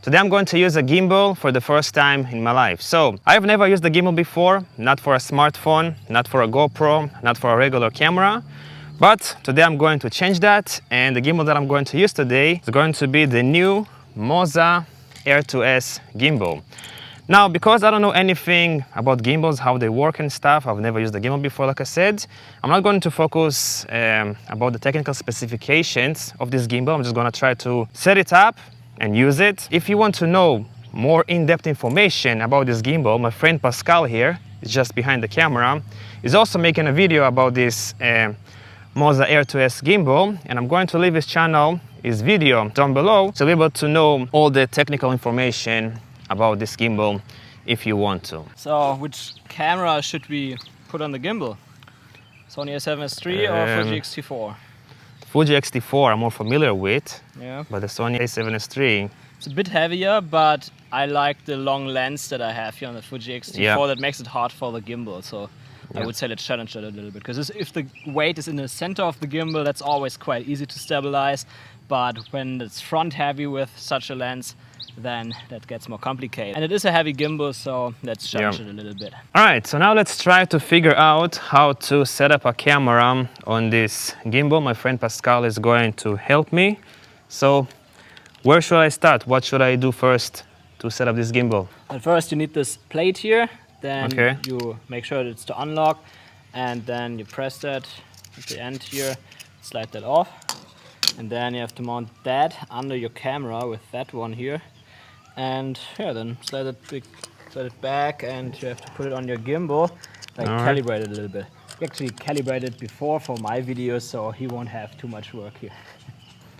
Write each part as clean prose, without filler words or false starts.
Today I'm going to use a gimbal for the first time in my life. So I've never used a gimbal before, not for a smartphone, not for a GoPro, not for a regular camera. But today I'm going to change that, and the gimbal that I'm going to use today is going to be the new MOZA Air 2S gimbal. Now, because I don't know anything about gimbals, how they work and stuff, I've never used a gimbal before, like I said, I'm not going to focus about the technical specifications of this gimbal. I'm just going to try to set it up and use it. If you want to know more in-depth information about this gimbal, my friend Pascal here is just behind the camera, is also making a video about this MOZA Air 2S gimbal, and I'm going to leave his channel, his video down below, so you'll be able to know all the technical information about this gimbal if you want to. So which camera should we put on the gimbal? Sony a7S III or Fuji X-T4? Fuji X-T4 I'm more familiar with, Yeah. but the Sony a7S III, It's a bit heavier, but I like the long lens that I have here on the Fuji X-T4. That makes it hard for the gimbal, so I would say let's challenge it a little bit. Because if the weight is in the center of the gimbal, that's always quite easy to stabilize. But when it's front heavy with such a lens, then that gets more complicated. And it is a heavy gimbal, so let's challenge it a little bit. Alright, so now let's try to figure out how to set up a camera on this gimbal. My friend Pascal is going to help me. So where should I start? What should I do first to set up this gimbal? At first you need this plate here, then Okay. you make sure that it's to unlock, and then you press that at the end here, slide that off, and then you have to mount that under your camera with that one here. And yeah, then slide it back, and you have to put it on your gimbal, like calibrate it a little bit. We actually calibrated before for my videos, so he won't have too much work here.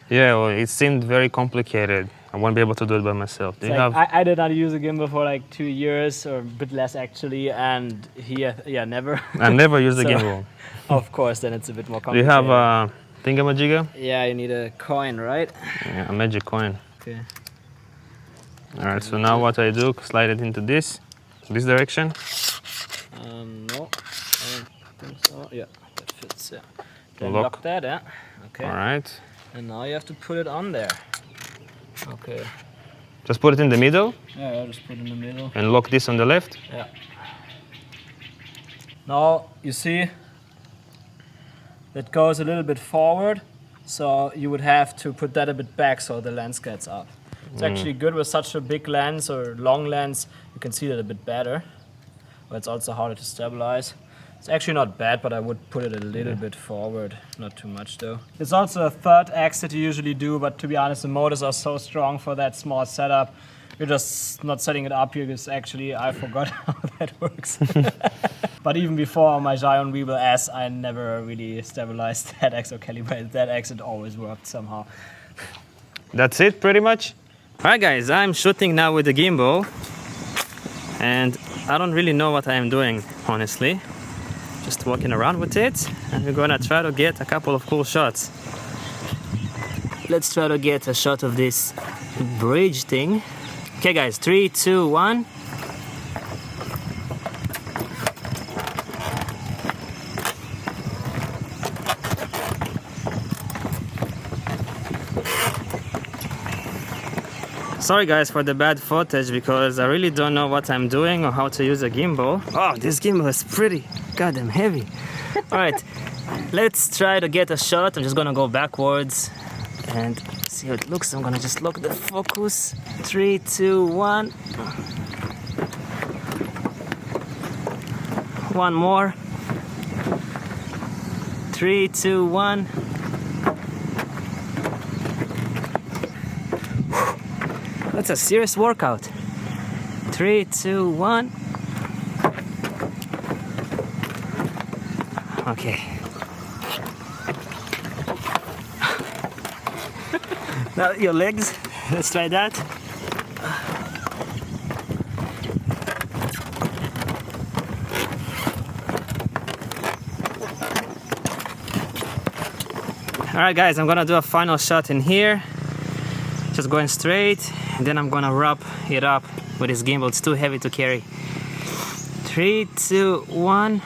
Yeah, well, it seemed very complicated. I won't be able to do it by myself. Do you have... I did not use a gimbal for like 2 years, or a bit less actually, and he, never. I never used a gimbal. Of course, then it's a bit more Do complicated. you have a thingamajigger? Yeah, you need a coin, right? Yeah, a magic coin. Okay. Alright, so now what I do, slide it into this direction. No, I don't think so. Yeah, that fits, yeah. Then Lock. lock that, yeah. Okay. Alright. And now you have to put it on there. Okay. Just put it in the middle Yeah, I'll just put it in the middle. and lock this on the left. Yeah. Now, you see, it goes a little bit forward, so you would have to put that a bit back so the lens gets up. It's actually good with such a big lens or long lens, you can see that a bit better, but it's also harder to stabilize. It's actually not bad, but I would put it a little bit forward, not too much though. It's also a third X that you usually do, but to be honest, the motors are so strong for that small setup. You're just not setting it up here because actually I forgot how that works. But even before on my Giant Weeble S, I never really stabilized that X or calibrated that X. It always worked somehow. That's it, pretty much. Alright guys, I'm shooting now with the gimbal, and I don't really know what I am doing, honestly. Just walking around with it, and we're gonna try to get a couple of cool shots. Let's try to get a shot of this bridge thing. Okay guys, 3, 2, 1. Sorry guys for the bad footage, because I really don't know what I'm doing or how to use a gimbal. Oh, this gimbal is pretty goddamn heavy. Alright, let's try to get a shot. I'm just gonna go backwards and see how it looks. I'm gonna just lock the focus. 3, 2, 1. One more. 3, 2, 1. That's a serious workout. 3, 2, 1. Okay. Now your legs. Let's try that. Alright guys, I'm gonna do a final shot in here. Just going straight, and then I'm gonna wrap it up with this gimbal. It's too heavy to carry. 3, 2, 1.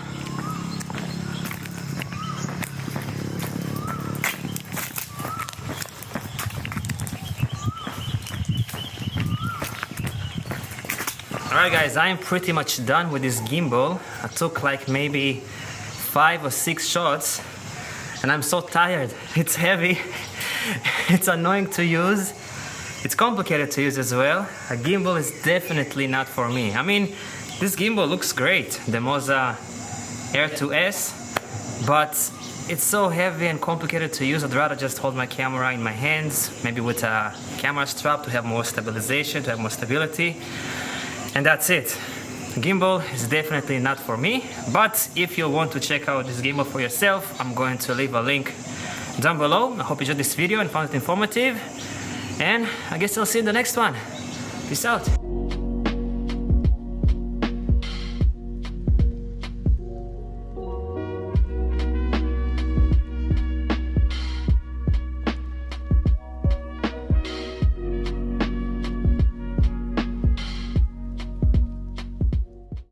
Alright guys, I am pretty much done with this gimbal. I took like maybe 5 or 6 shots and I'm so tired. It's heavy, it's annoying to use, it's complicated to use as well. A gimbal is definitely not for me. I mean, this gimbal looks great, the MOZA Air 2S, but it's so heavy and complicated to use. I'd rather just hold my camera in my hands, maybe with a camera strap to have more stabilization, to have more stability, and that's it. Gimbal is definitely not for me, but if you want to check out this gimbal for yourself, I'm going to leave a link down below. I hope you enjoyed this video and found it informative, and I guess I'll see you in the next one. Peace out.